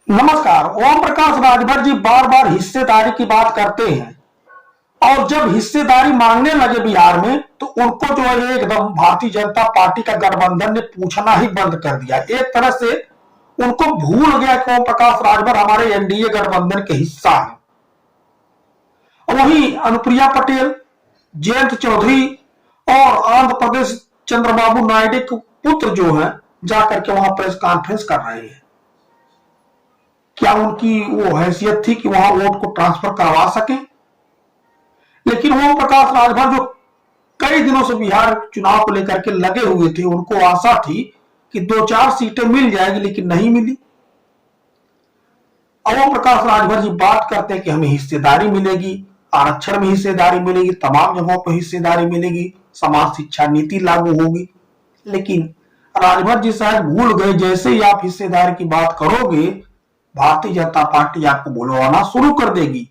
नमस्कार। ओम प्रकाश राजभर जी बार बार हिस्सेदारी की बात करते हैं और जब हिस्सेदारी मांगने लगे बिहार में तो उनको जो है एकदम भारतीय जनता पार्टी का गठबंधन ने पूछना ही बंद कर दिया। एक तरह से उनको भूल गया कि ओम प्रकाश राजभर हमारे एनडीए गठबंधन के हिस्सा है। वहीं अनुप्रिया पटेल, जयंत चौधरी और आंध्र प्रदेश चंद्रबाबू नायडू के पुत्र जो है जाकर के वहां प्रेस कॉन्फ्रेंस कर रहे हैं। क्या उनकी वो हैसियत थी कि वहां वोट को ट्रांसफर करवा सके? लेकिन ओम प्रकाश राजभर जो कई दिनों से बिहार चुनाव को लेकर के लगे हुए थे, उनको आशा थी कि 2-4 सीटें मिल जाएगी, लेकिन नहीं मिली। ओम प्रकाश राजभर जी बात करते हैं कि हमें हिस्सेदारी मिलेगी, आरक्षण में हिस्सेदारी मिलेगी, तमाम जगहों पर हिस्सेदारी मिलेगी, समाज शिक्षा नीति लागू होगी। लेकिन राजभर जी शायद भूल गए, जैसे ही आप हिस्सेदारी की बात करोगे भारतीय जनता पार्टी आपको बुलवाना शुरू कर देगी।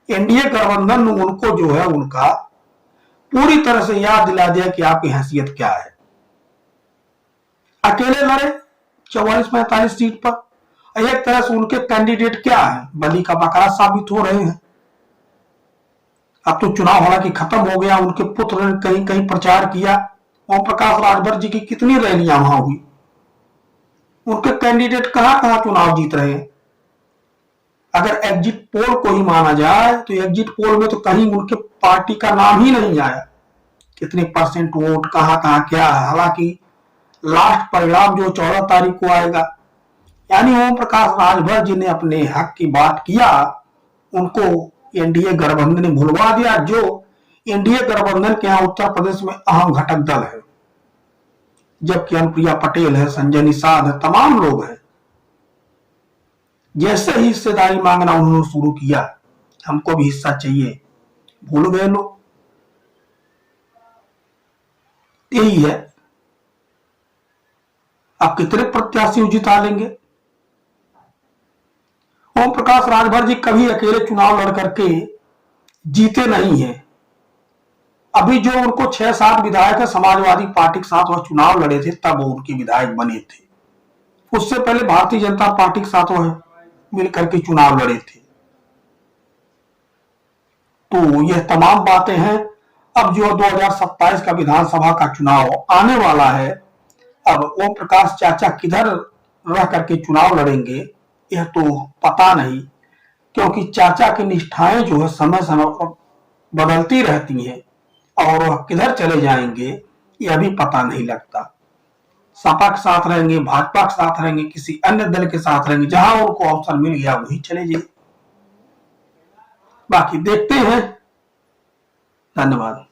एनडीए गठबंधन ने उनको जो है उनका पूरी तरह से याद दिला दिया कि आपकी हैसियत क्या है। अकेले लड़े 44-45 सीट पर, एक तरह से उनके कैंडिडेट क्या है, बलि का बकरा साबित हो रहे हैं। अब तो चुनाव हालांकि खत्म हो गया, उनके पुत्र ने कहीं कहीं प्रचार किया। ओम प्रकाश राजभर जी की कितनी रैलियां वहां हुई, उनके कैंडिडेट कहां कहां चुनाव जीत रहे हैं। अगर एग्जिट पोल को ही माना जाए तो एग्जिट पोल में तो कहीं उनके पार्टी का नाम ही नहीं आया। कितने परसेंट वोट, कहां कहां क्या है। हालांकि लास्ट परिणाम जो 14 तारीख को आएगा, यानी ओम प्रकाश राजभर जी ने अपने हक की बात किया, उनको एनडीए गठबंधन ने भुलवा दिया, जो एनडीए गठबंधन के यहाँ उत्तर प्रदेश में अहम घटक दल है। जबकि अनुप्रिया पटेल है, संजय निषाद है, तमाम लोग हैं। जैसे ही हिस्सेदारी मांगना उन्होंने शुरू किया, हमको भी हिस्सा चाहिए, भूल गए लोग। यही है। अब कितने प्रत्याशी जिता लेंगे? ओम प्रकाश राजभर जी कभी अकेले चुनाव लड़ करके जीते नहीं है। अभी जो उनको 6-7 विधायक समाजवादी पार्टी के साथ वह चुनाव लड़े थे, तब वो उनके विधायक बने थे। उससे पहले भारतीय जनता पार्टी के साथ वह मिलकर के चुनाव लड़े थे। तो यह तमाम बातें हैं। अब जो 2027 का विधानसभा का चुनाव आने वाला है, अब ओम प्रकाश चाचा किधर रह करके चुनाव लड़ेंगे यह तो पता नहीं, क्योंकि चाचा की निष्ठाएं जो है समय समय पर बदलती रहती हैं और वह किधर चले जाएंगे यह भी पता नहीं लगता। सपा के साथ रहेंगे, भाजपा के साथ रहेंगे, किसी अन्य दल के साथ रहेंगे, जहां उनको अवसर मिल गया वहीं चले जाइए। बाकी देखते हैं। धन्यवाद।